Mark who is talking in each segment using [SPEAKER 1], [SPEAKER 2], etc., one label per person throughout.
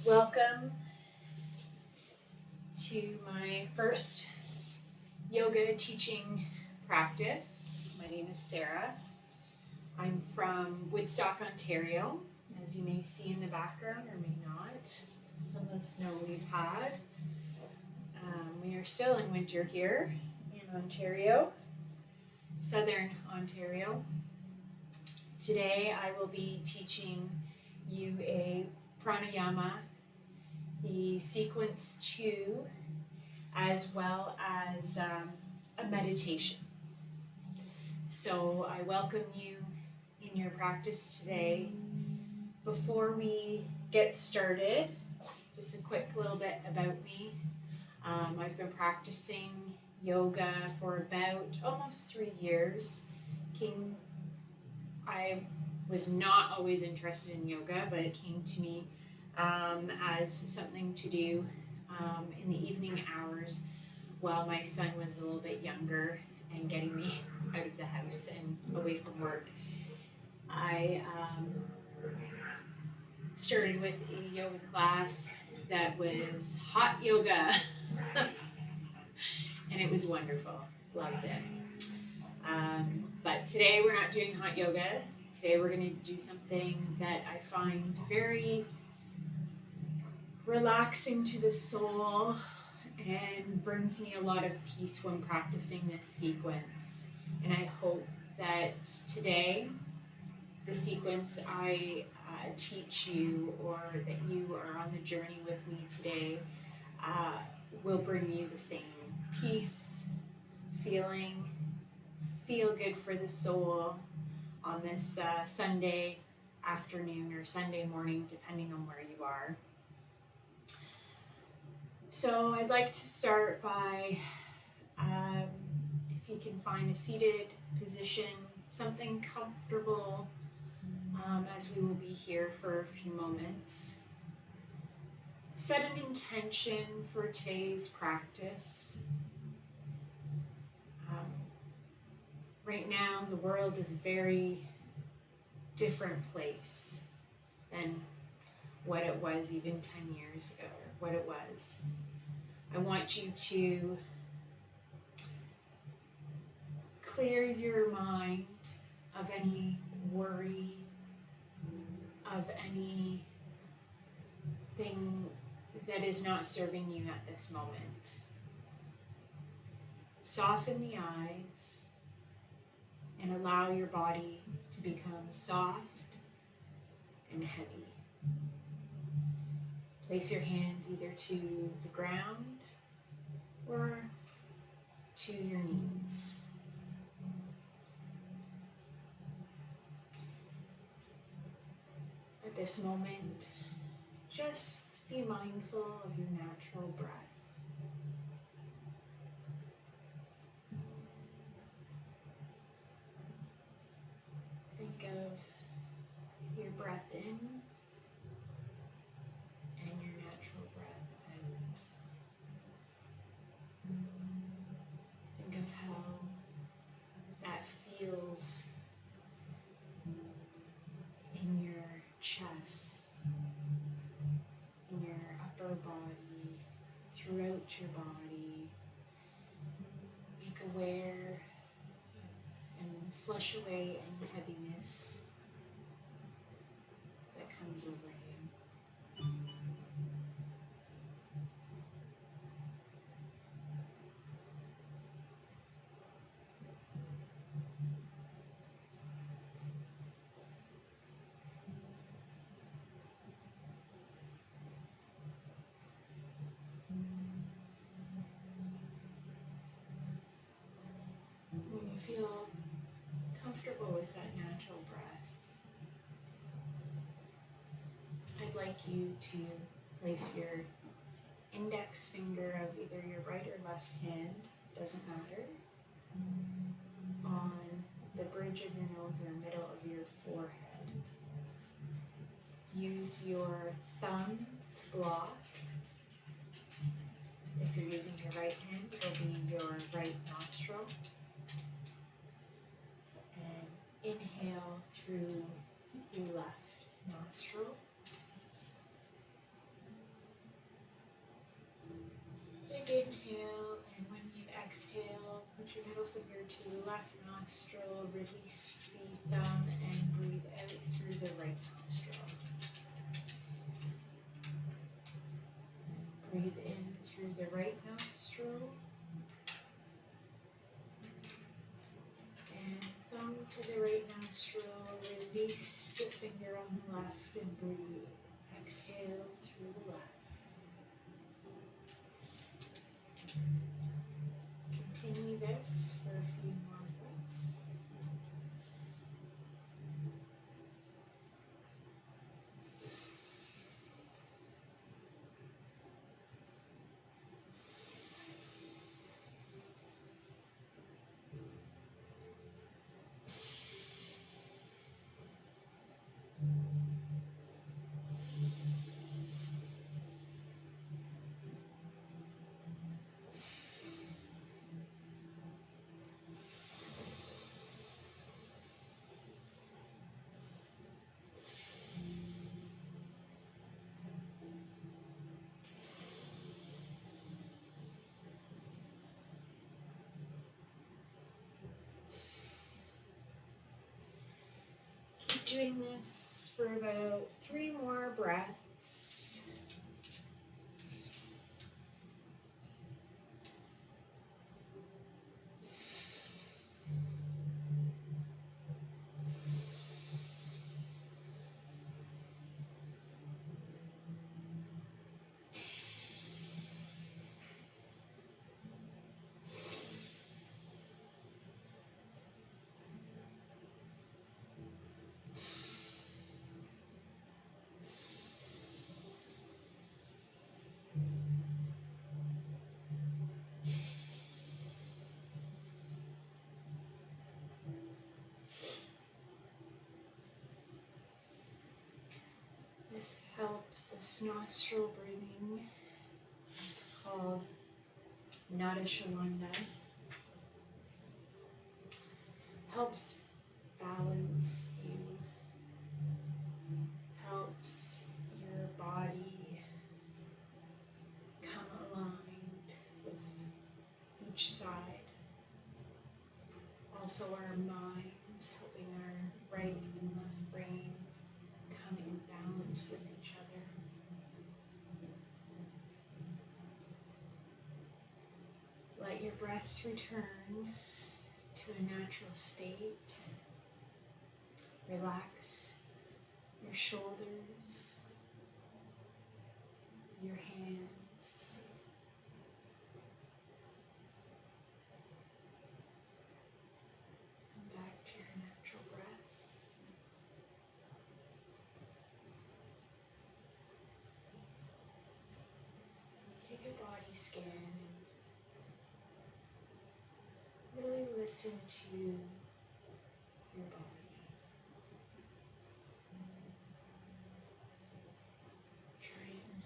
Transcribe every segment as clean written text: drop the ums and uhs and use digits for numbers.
[SPEAKER 1] Welcome to my first yoga teaching practice. My name is Sarah. I'm from Woodstock, Ontario, as you may see in the background or may not. Some of the snow we've had. We are still in winter here in Ontario, Southern Ontario. Today I will be teaching you a pranayama, the sequence 2, as well as a meditation. So I welcome you in your practice today. Before we get started, just a quick little bit about me. I've been practicing yoga for about almost 3 years. I was not always interested in yoga, but it came to me as something to do in the evening hours while my son was a little bit younger and getting me out of the house and away from work. I started with a yoga class that was hot yoga and it was wonderful. Loved it. But today we're not doing hot yoga. Today we're going to do something that I find very relaxing to the soul and brings me a lot of peace when practicing this sequence. And I hope that today, the sequence I teach you, or that you are on the journey with me today, will bring you the same peace, feeling, feel good for the soul on this Sunday afternoon or Sunday morning, depending on where you are. So I'd like to start by, if you can find a seated position, something comfortable, as we will be here for a few moments. Set an intention for today's practice. Right now, the world is a very different place than what it was even 10 years ago, or what it was. I want you to clear your mind of any worry, of anything that is not serving you at this moment. Soften the eyes and allow your body to become soft and heavy. Place your hands either to the ground or to your knees. At this moment, just be mindful of your natural breath. Think of your breath in and your natural breath out. Think of how that feels in your chest, in your upper body, throughout your body. Make aware and flush away any heaviness that comes over you. When you feel comfortable with that natural breath, I'd like you to place your index finger of either your right or left hand, doesn't matter, on the bridge of your nose or middle of your forehead. Use your thumb to block. If you're using your right hand, it'll be your right nostril. And inhale through your left nostril. Mount your middle finger to the left nostril, release the thumb, and breathe out through the right nostril. Breathe in through the right nostril, and thumb to the right nostril, release the finger on the left, and breathe. Exhale through the left. Continue this for a few more breaths. Doing this for about 3 more breaths. This helps, this nostril breathing. It's called Nada Shalanda. Helps balance you, helps your body come aligned with each side. Also our minds, helping our right and left brain come in balance with each other. Let your breath return to a natural state. Relax your shoulders, your hands, and back to your natural breath. Take a body scan and really listen to your body. Try and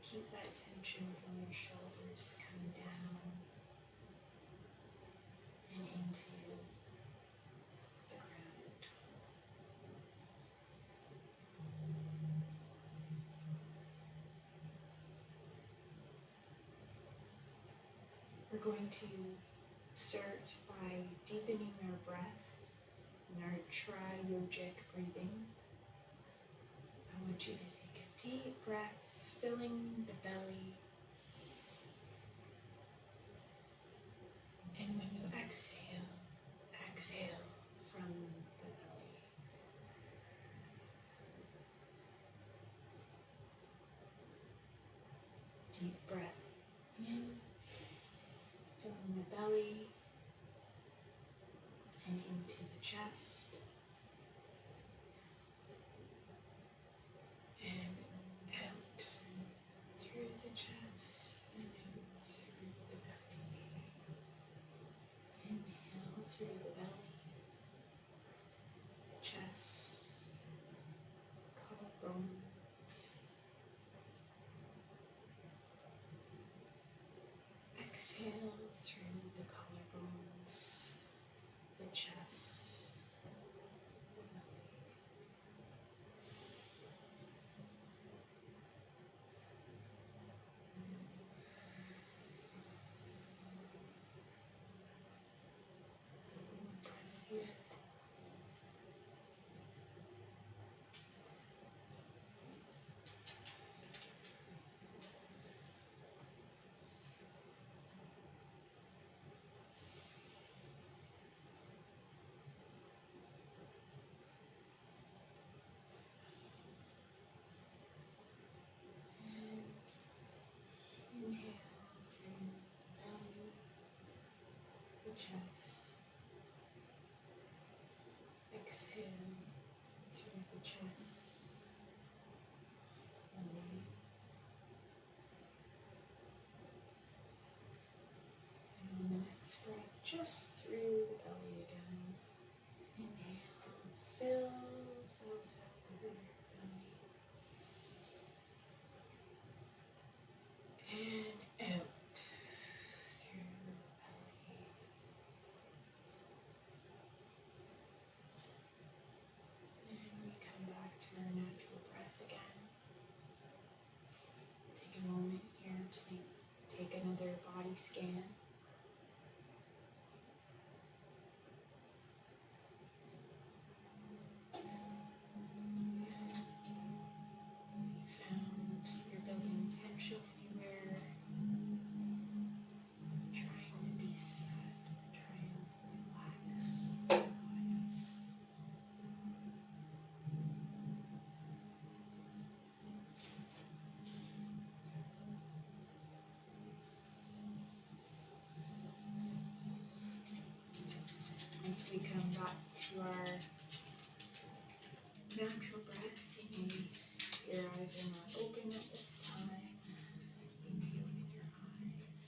[SPEAKER 1] keep that tension from your shoulders coming down and into the ground. We're going to start by deepening our breath in our tri-yogic breathing. I want you to take a deep breath, filling the belly. And when you exhale, exhale from the belly. Deep breath in, filling the belly and into the chest. And out through the chest and out through the belly. Inhale through the belly, the chest, collarbones. Exhale through the collarbones, the chest, the belly. breaths here. Inhale through belly, the chest. Exhale through the chest, belly. And on the next breath, just through the belly again. Inhale, fill your belly. And out through the belly. And we come back to our natural breath again. Take a moment here to take another body scan. You found you're building tension anywhere. Try and release that. Try and relax your bodies. Once we come back to our natural breath, you may, if your eyes are not open at this time, you may open your eyes.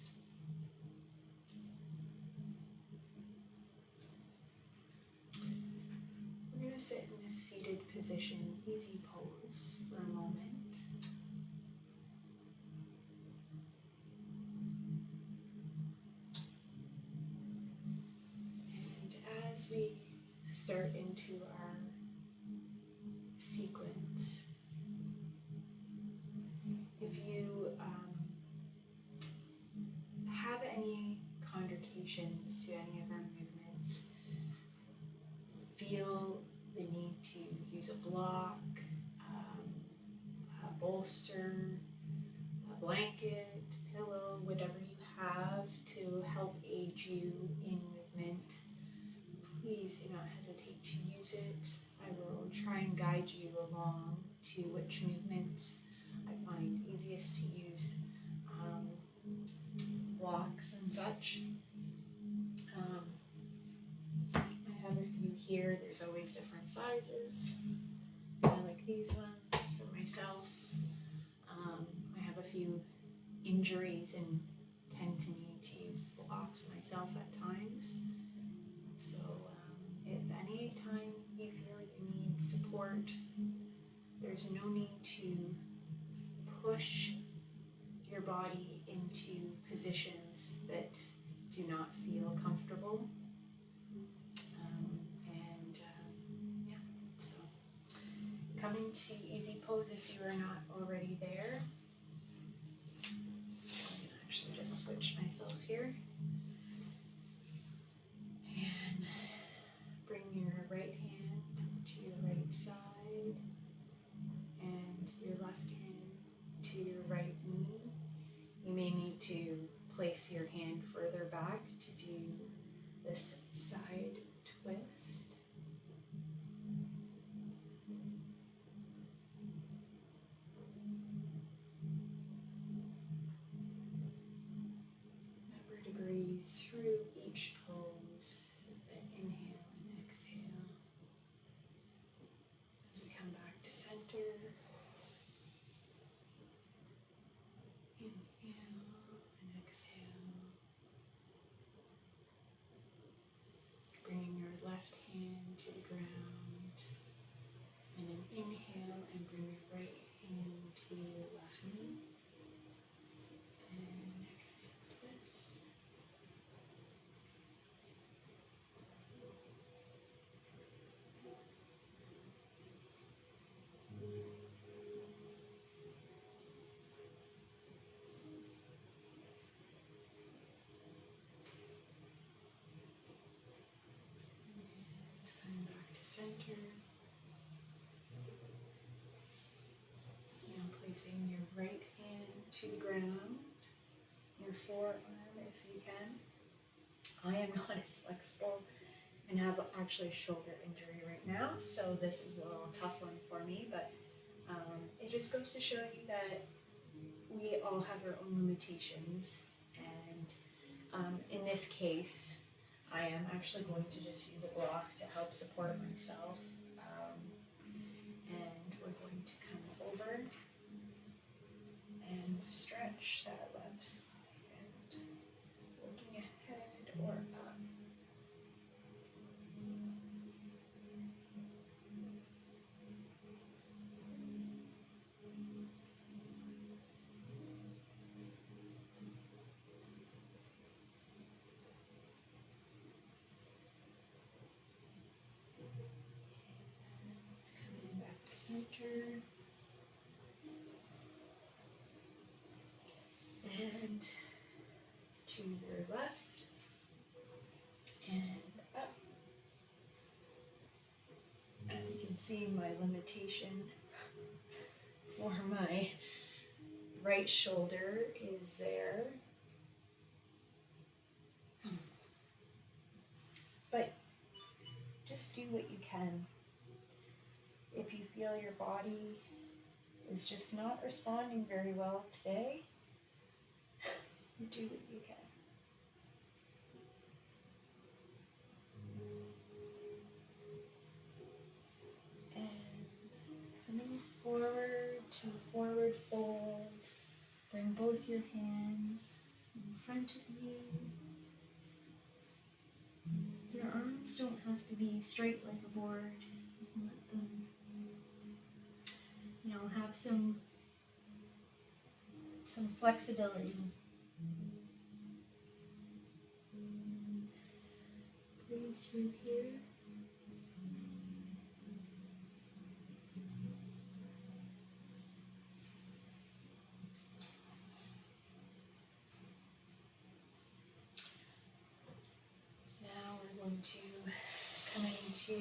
[SPEAKER 1] We're going to sit in this seated position, easy pose, for a moment. And as we start into our sequence, if you have any contraindications to any of our movements, feel the need to use a block, a bolster, a blanket, pillow, whatever you have to help aid you in movement, please do not hesitate to use it. I will try and guide you along to which movements I find easiest to use, blocks and such. I have a few here. There's always different sizes. I like these ones for myself. I have a few injuries and tend to need to use blocks myself at times. So if any time you feel you need support, there's no need to push your body into positions that do not feel comfortable. So coming to easy pose if you are not already there. I'm going to actually just switch myself here. And bring your right hand to your right side and your left hand to your right knee. You may need to place your hand further back to do this side twist. Remember to breathe through each pose with the inhale and exhale. As we come back to center, inhale and exhale. to center. Now placing your right hand to the ground, your forearm if you can. I am not as flexible and have actually a shoulder injury right now, so this is a little tough one for me, but it just goes to show you that we all have our own limitations, and in this case, I am actually going to just use a block to help support myself, and we're going to come over and stretch that left side, and looking ahead or up. Coming back to center. And to your left and up. As you can see, my limitation for my right shoulder is there. But just do what you can. If you feel your body is just not responding very well today, do what you can. And coming forward to forward fold, bring both your hands in front of you. Your arms don't have to be straight like a board. You can let them, have some flexibility. Breathe through here. Now we're going to come into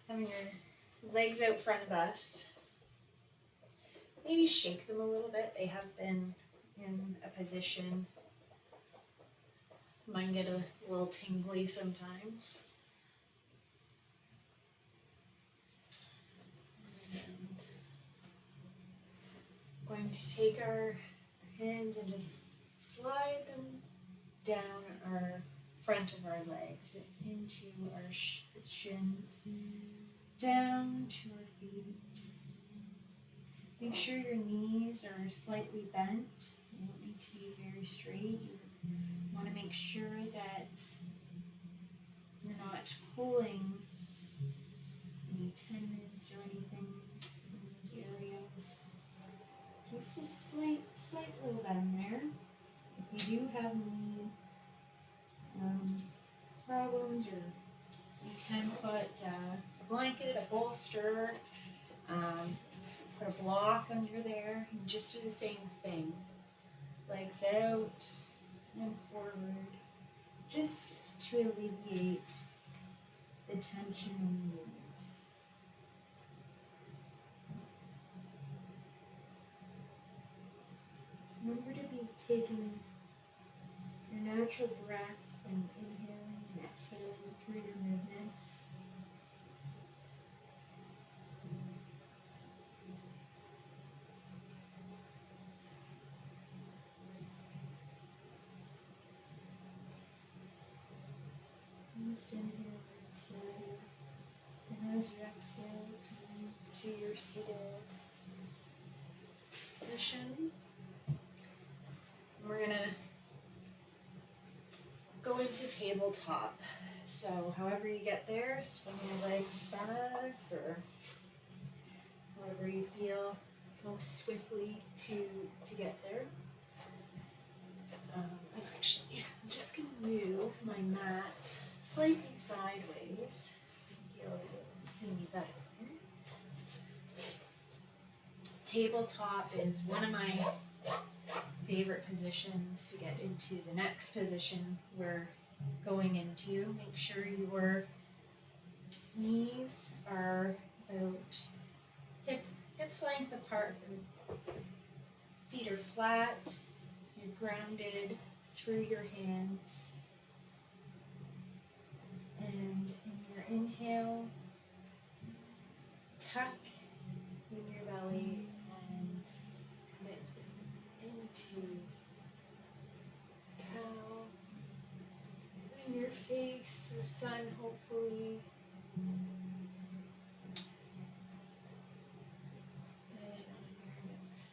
[SPEAKER 1] having your legs out front of us. Maybe shake them a little bit. They have been in a position. Mine get a little tingly sometimes. And I'm going to take our hands and just slide them down our front of our legs into our shins, down to our feet. Make sure your knees are slightly bent. You don't need to be very straight. You want to make sure that you're not pulling any tendons or anything in these areas. Just a slight little bend there. If you do have any problems, or you can put a blanket, a bolster, put a block under there, and just do the same thing. Legs out and forward, just to alleviate the tension in the knees. Remember to be taking your natural breath and inhaling and exhaling through your movements. Just inhale and exhale. And as you exhale, turn to your seated position. We're going to go into tabletop. So however you get there, swing your legs back, or however you feel most swiftly to get there. I'm just going to move my mat slightly sideways. I think you'll see me better. Tabletop is one of my favorite positions to get into the next position we're going into. Make sure your knees are about hip length apart. Feet are flat. You're grounded through your hands. And in your inhale, tuck in your belly and commit into cow. Putting your face to the sun, hopefully. And on your next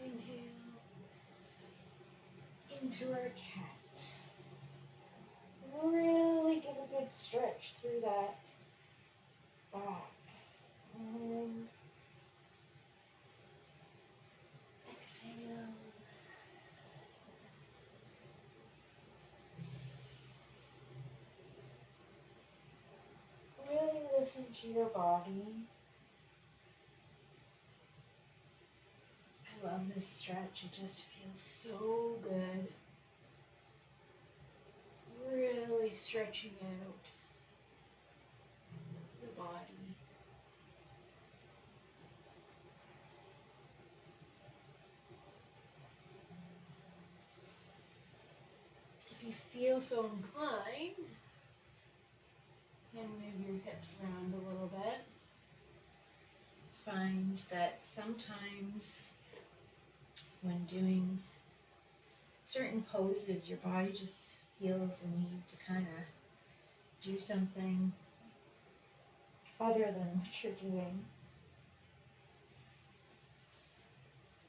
[SPEAKER 1] inhale, into our cat. Really give a good stretch through that back. And exhale. Really listen to your body. I love this stretch. It just feels so good. Really stretching out the body. If you feel so inclined, you can move your hips around a little bit. Find that sometimes when doing certain poses, your body just feels the need to kind of do something other than what you're doing.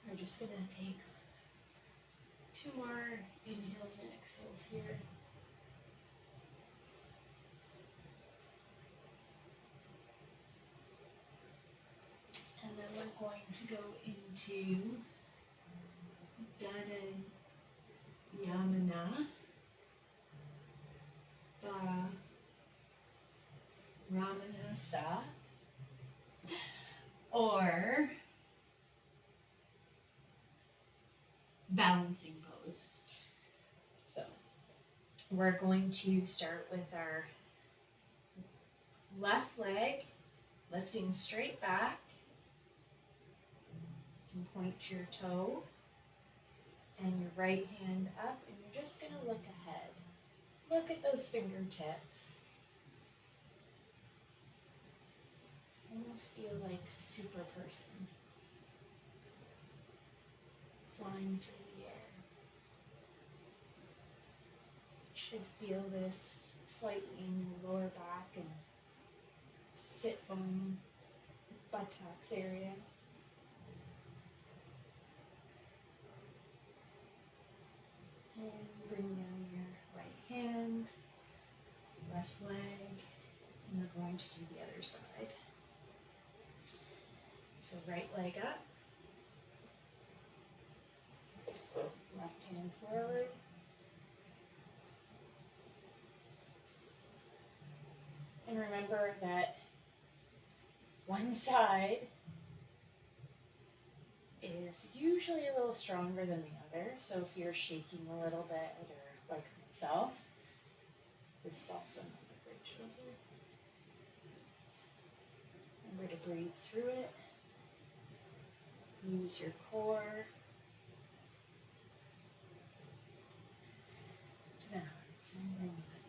[SPEAKER 1] We're just going to take 2 more inhales and exhales here. And then we're going to go into Dana Yamana Ba Ramanasa, or balancing pose. So we're going to start with our left leg lifting straight back. You can point your toe and your right hand up, and you're just going to look ahead. Look at those fingertips. Almost feel like super person flying through the air. You should feel this slightly in your lower back and sit bone, buttocks area. And bring down your right hand, left leg, and we're going to do the other side. So right leg up, left hand forward, and remember that one side is usually a little stronger than the other, so if you're shaking a little bit, or like myself, this is also not a great shoulder. Remember to breathe through it. Use your core to balance and bring that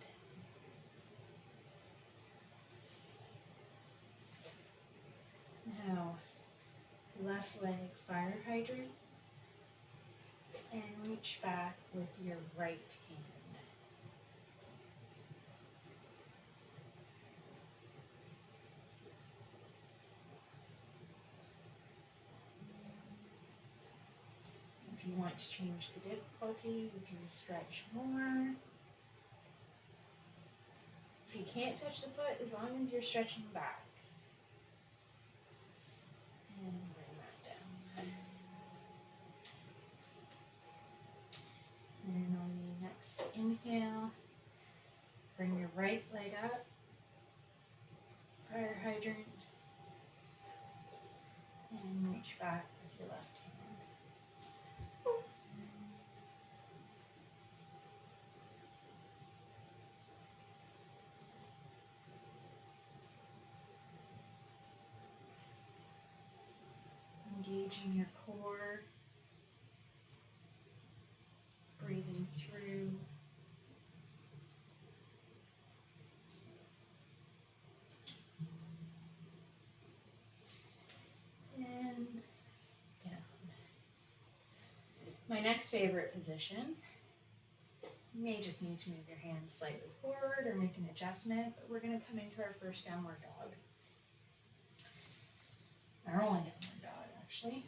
[SPEAKER 1] down. Now, left leg fire hydrant, and reach back with your right hand. If you want to change the difficulty, you can stretch more. If you can't touch the foot, as long as you're stretching back. And bring that down. And then on the next inhale, bring your right leg up, fire hydrant, and reach back with your left hand. engaging your core, breathing through. And down. My next favorite position, you may just need to move your hands slightly forward or make an adjustment, but we're going to come into our first downward dog. Our only downward dog, actually.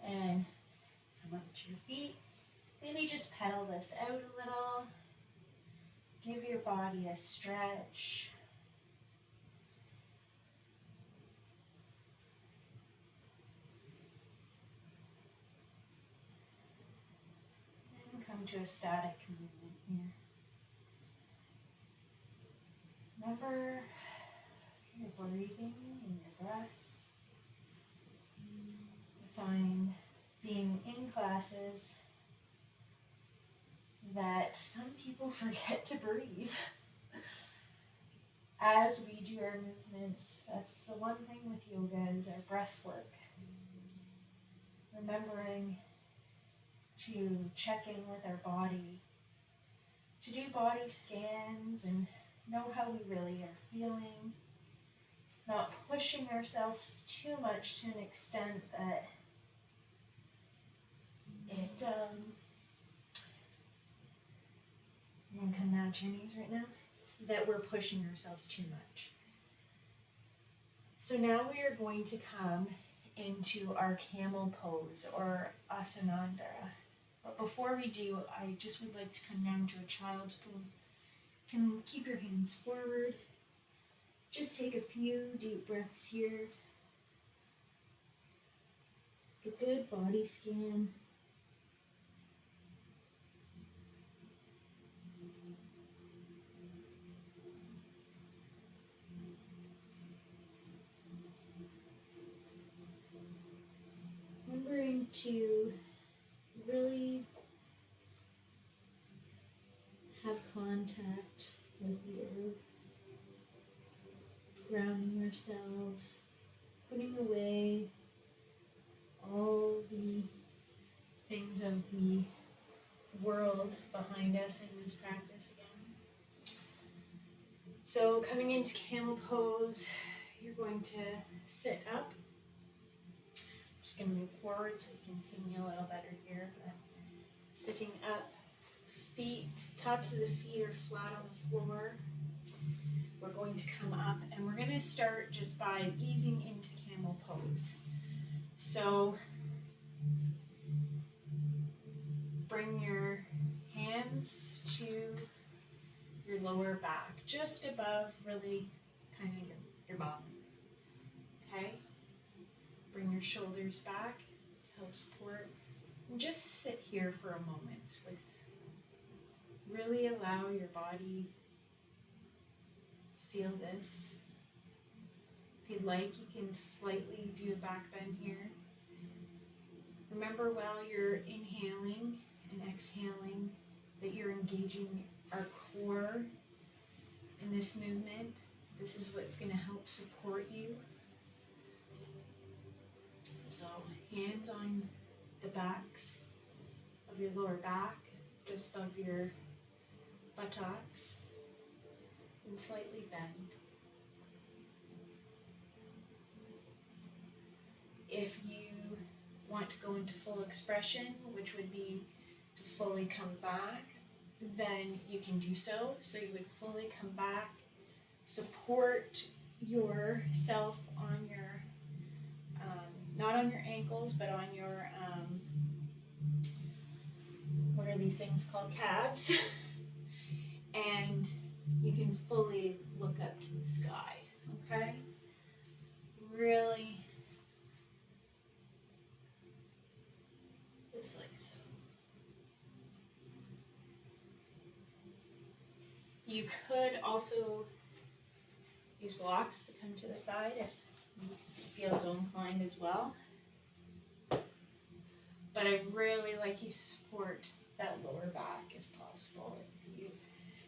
[SPEAKER 1] And come up to your feet. Maybe just pedal this out a little. Give your body a stretch. And come to a static movement here. Remember your breathing and your breath. I find being in classes that some people forget to breathe as we do our movements. That's the one thing with yoga is our breath work. Remembering to check in with our body, to do body scans and know how we really are feeling, not pushing ourselves too much to an extent that it, I'm coming out to your knees right now, that we're pushing ourselves too much. So now we are going to come into our camel pose or asanandara. But before we do, I just would like to come down to a child's pose. You can keep your hands forward. Just take a few deep breaths here. Take a good body scan. Remembering to really have contact with the earth, grounding ourselves, putting away all the things of the world behind us in this practice again. So coming into camel pose, you're going to sit up. Just going to move forward so you can see me a little better here. But sitting up, feet, tops of the feet are flat on the floor. We're going to come up and we're going to start just by easing into camel pose. So bring your hands to your lower back, just above really kind of your bottom. Okay? Bring your shoulders back to help support. And just sit here for a moment with really allow your body to feel this. If you'd like, you can slightly do a back bend here. Remember while you're inhaling and exhaling that you're engaging our core in this movement. This is what's going to help support you. So hands on the backs of your lower back, just above your buttocks, and slightly bend. If you want to go into full expression, which would be to fully come back, then you can do so. So you would fully come back, support yourself on your, not on your ankles, but on your, what are these things called? Calves. And you can fully look up to the sky, okay? Really, just like so. You could also use blocks to come to the side if you feel so inclined as well. But I'd really like you to support that lower back if possible. If you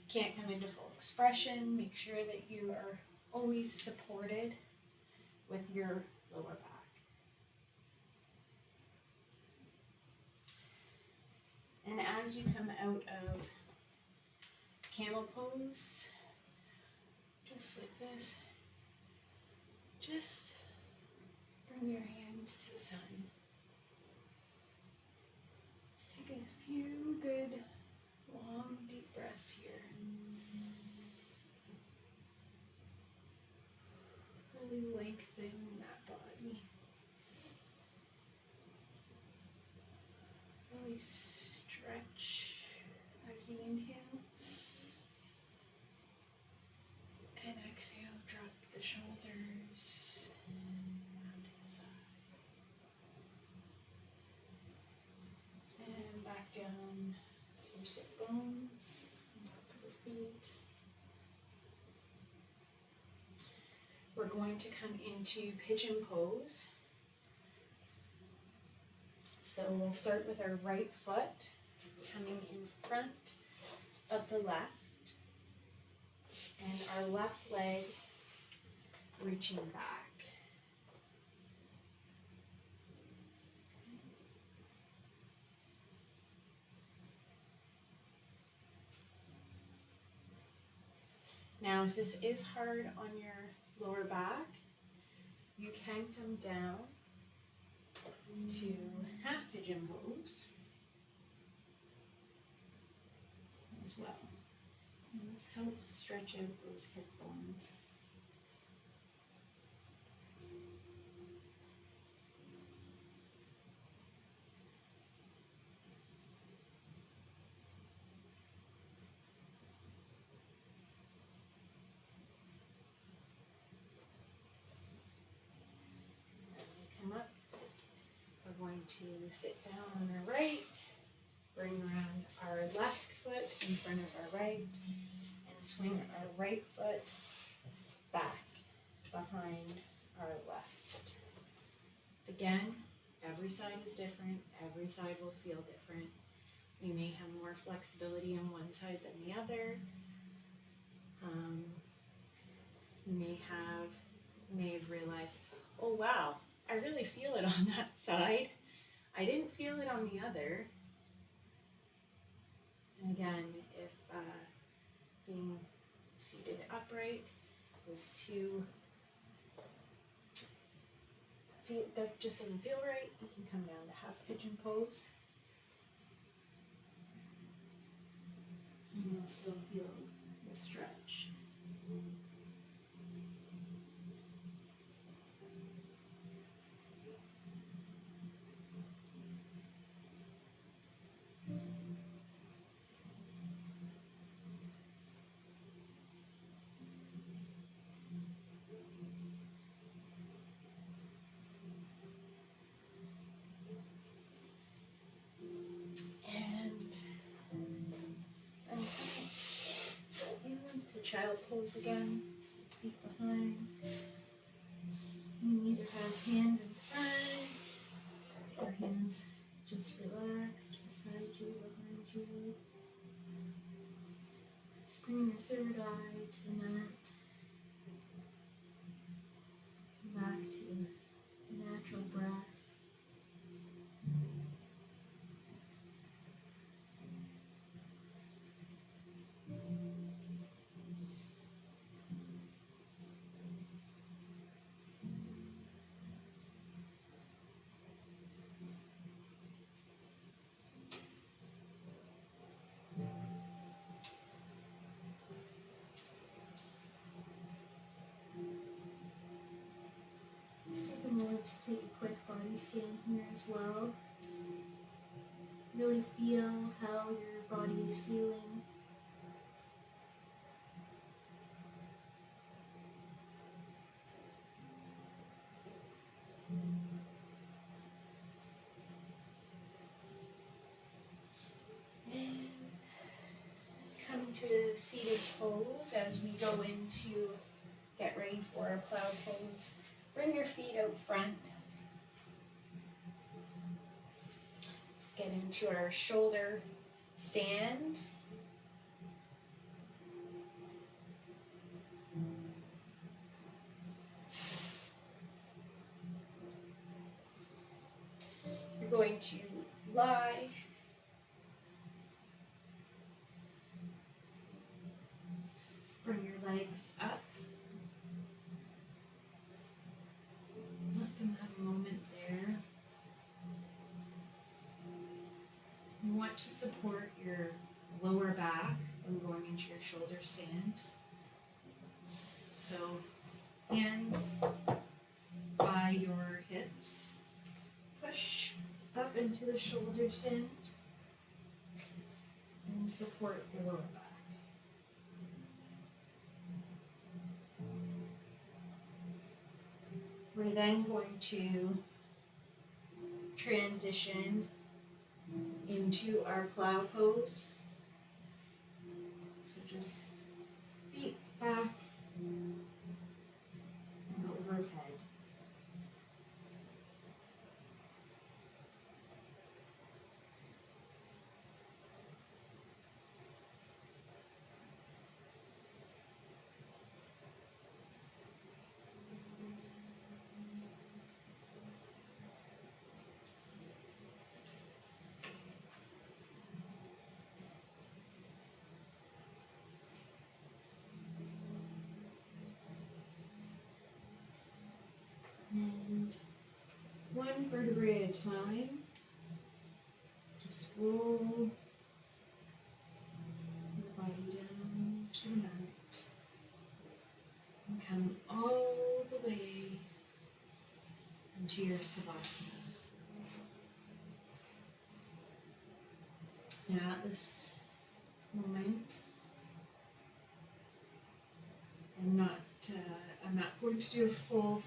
[SPEAKER 1] can't come into full expression, make sure that you are always supported with your lower back. And as you come out of camel pose, just like this, just bring your hands to the sun. Let's take a few good, long, deep breaths here. Really lengthen that body. Really stretch as you inhale. And exhale, drop the shoulders down to the side. And back down to your sit bones, on top of your feet. We're going to come into pigeon pose. So we'll start with our right foot coming in front of the left, and our left leg reaching back. Now, if this is hard on your lower back, you can come down to half pigeon pose as well. And this helps stretch out those hip bones. As we come up, we're going to sit down on our right, bring around our left foot in front of our right, and swing our right foot back behind our left. Again, every side is different, every side will feel different. You may have more flexibility on one side than the other. You may have realized, oh wow, I really feel it on that side. I didn't feel it on the other. And again, if being seated upright is that just doesn't feel right, you can come down to half pigeon pose. And you'll still feel the stretch. Child pose again, so feet behind. You either have hands in front, or hands just relaxed beside you, behind you. Just bring your third eye to the mat. Come back to natural breath. Just take a moment to take a quick body scan here as well. Really feel how your body is feeling. And come to seated pose as we go into get ready for a plow pose. Bring your feet out front. Let's get into our shoulder stand. You're going to lie want to support your lower back when going into your shoulder stand. So hands by your hips, push up into the shoulder stand and support your lower back. We're then going to transition into our plow pose. So just feet back and overhead. And one vertebrae at a time, just roll your body down to the mat and come all the way into your Savasana. Now at this moment, I'm not going to do a full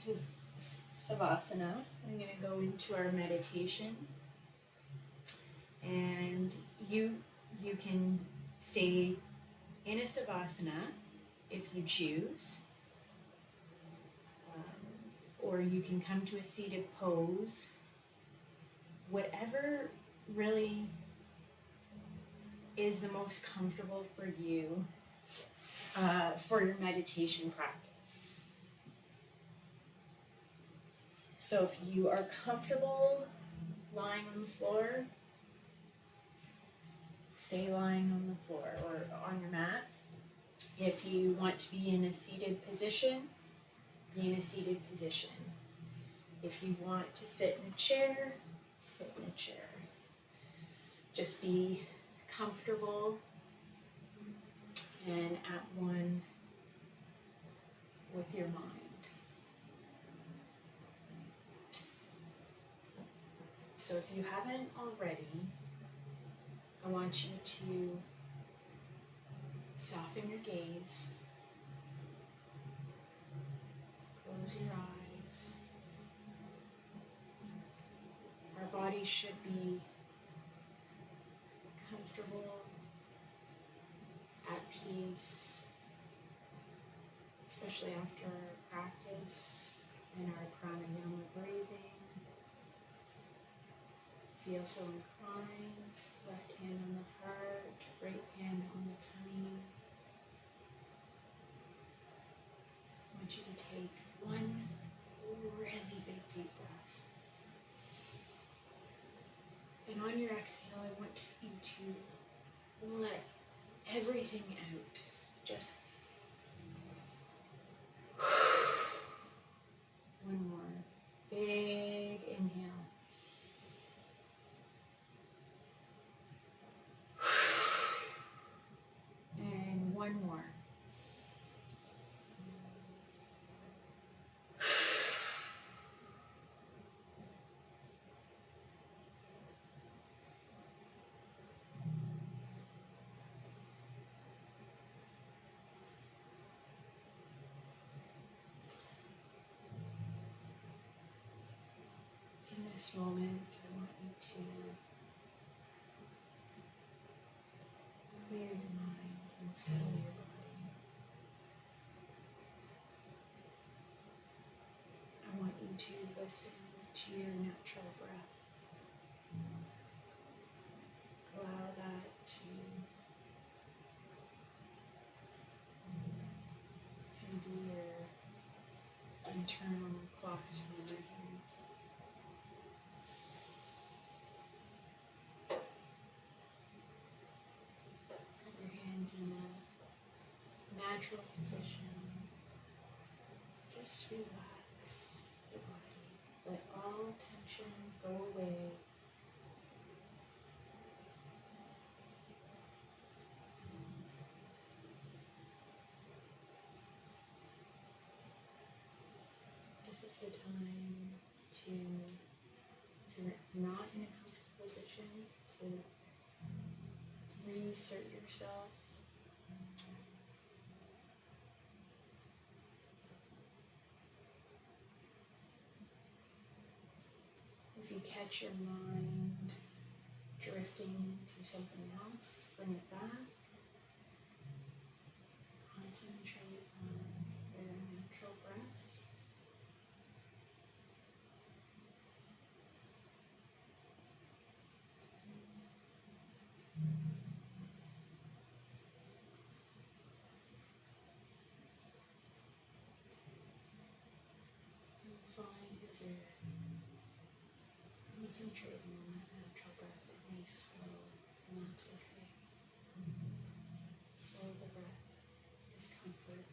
[SPEAKER 1] Savasana. I'm going to go into our meditation, and you can stay in a Savasana if you choose, or you can come to a seated pose, whatever really is the most comfortable for you for your meditation practice. So if you are comfortable lying on the floor, stay lying on the floor or on your mat. If you want to be in a seated position, be in a seated position. If you want to sit in a chair, sit in a chair. Just be comfortable and at one with your mind. So if you haven't already, I want you to soften your gaze, close your eyes. Our body should be comfortable, at peace, especially after our practice and our pranayama breathing. Feel so inclined, left hand on the heart, right hand on the tummy. I want you to take one really big deep breath. And on your exhale, I want you to let everything out. Just one more big inhale. And one more. In this moment, I want you to clear your mind and settle your body. I want you to listen to your natural breath. Allow that to kind of be your internal clock timer here. In a natural position, just relax the body. Let all tension go away. this is the time to, if you're not in a comfortable position, to reassert yourself. If you catch your mind drifting to something else, bring it back. Concentrate on your natural breath. You'll find as you're concentrating on that natural breath, it may slow, and that's okay. Slow the breath is comfort.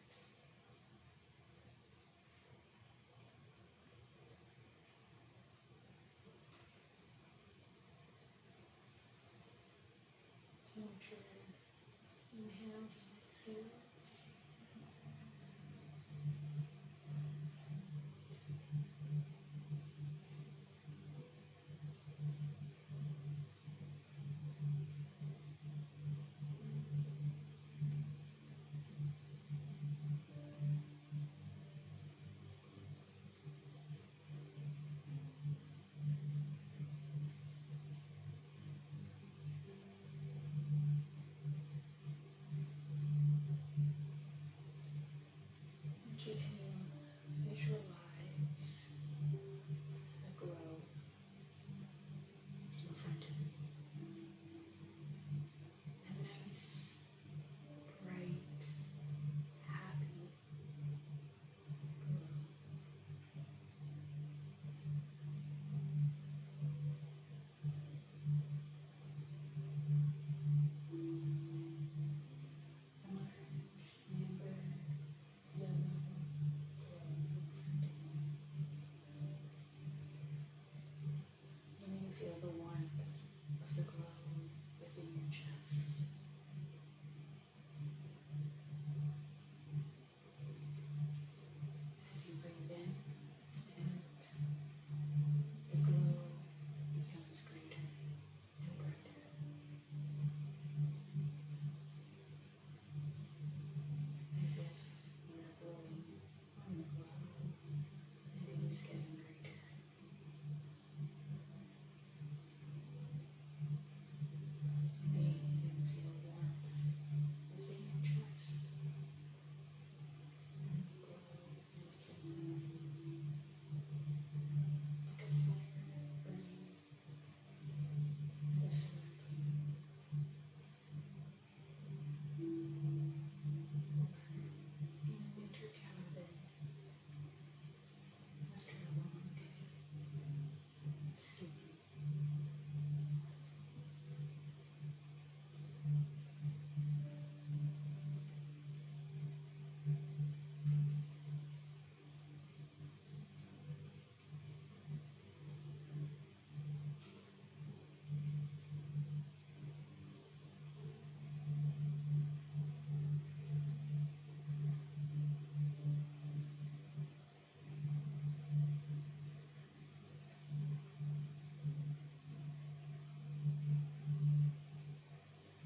[SPEAKER 1] Count your inhales and exhales. I want you to visualize a glow in front of you. A nice, bright, happy glow. Orange, amber, yellow glow in front of you. You may feel the warmth of the glow within your chest. As you breathe in and out, the glow becomes greater and brighter, as if you are blowing on the glow and it is getting greater. You may even feel warmth within your chest, and the glow is like a fire burning at a summer camp, or in a winter cabin after a long day of skiing.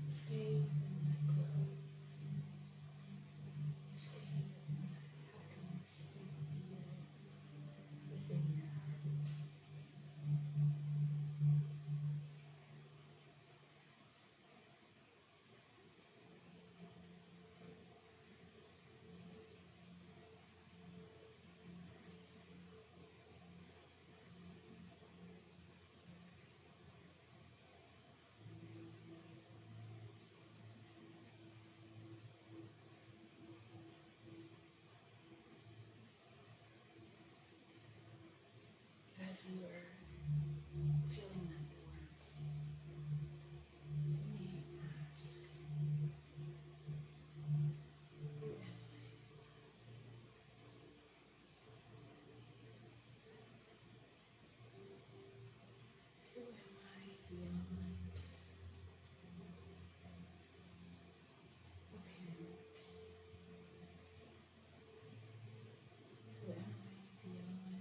[SPEAKER 1] Stay within that glow. Stay within that happiness that you feel within your heart. As you are feeling that warmth, you may ask, who am I? Who am I beyond a parent? Who am I beyond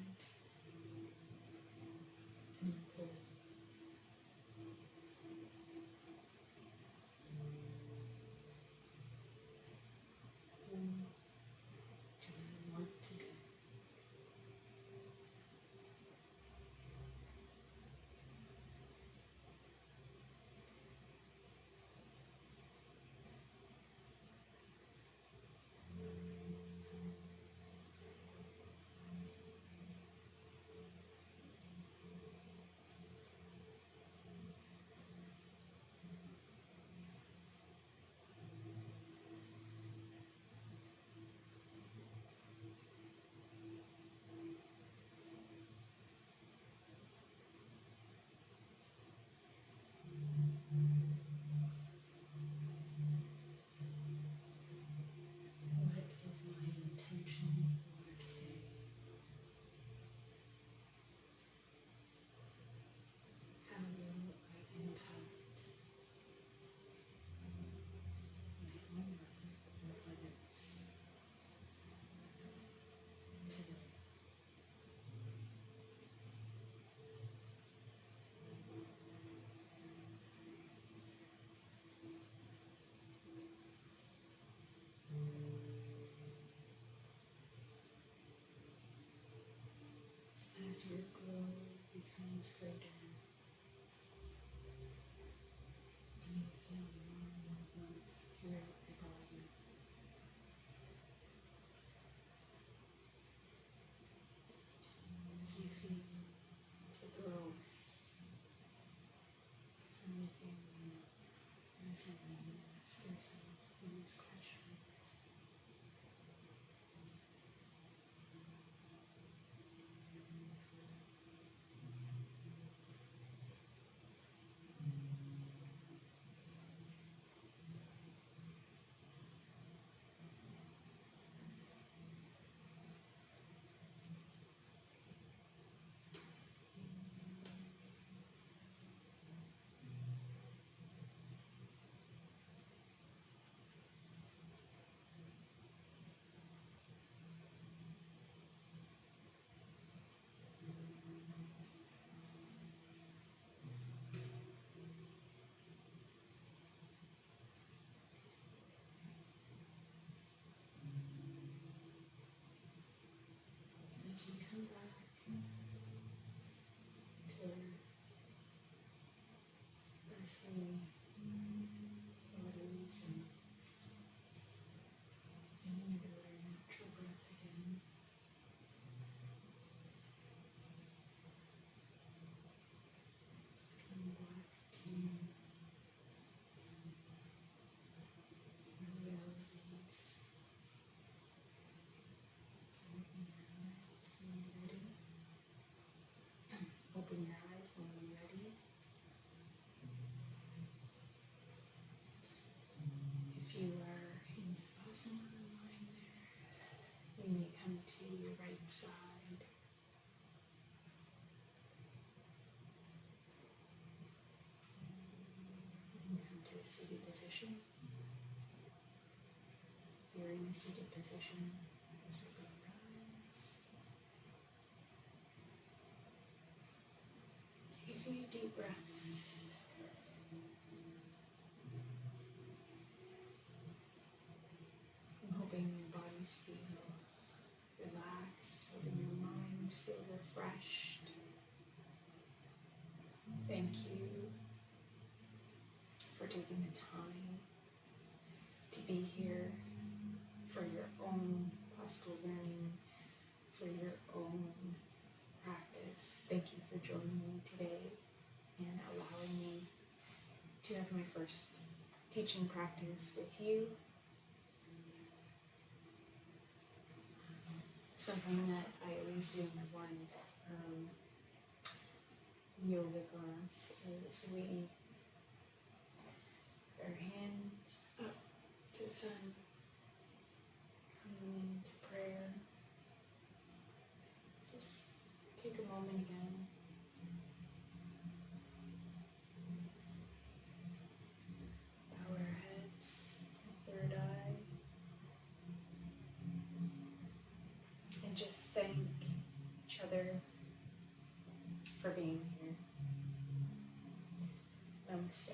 [SPEAKER 1] as your glow becomes greater and you feel more and more warmth throughout your body. As you feel the growth from within you, presently ask yourself these questions. As we come back to our earthly bodies and thinking about our natural breath again, come back to our realities. Open your eyes when you're ready. If you are in Savasana lying there, you may come to your right side. And come to a seated position. If you're in a seated position, just open your eyes. Take a few deep breaths. I'm hoping your bodies feel relaxed, hoping your minds feel refreshed. Thank you for taking the time to be here for your own possible learning, for your own practice. Thank you for joining me today and allowing me to have my first teaching practice with you. Something that I always do in one yoga class is we put our hands up to the sun, coming into prayer. Just take a moment again. Bow our heads, third eye, and just thank each other for being here. Namaste.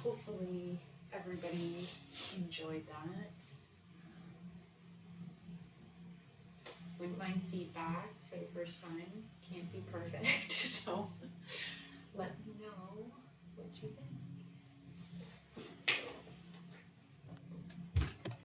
[SPEAKER 1] Hopefully everybody enjoyed that. Wouldn't mind feedback for the first time. Can't be perfect, so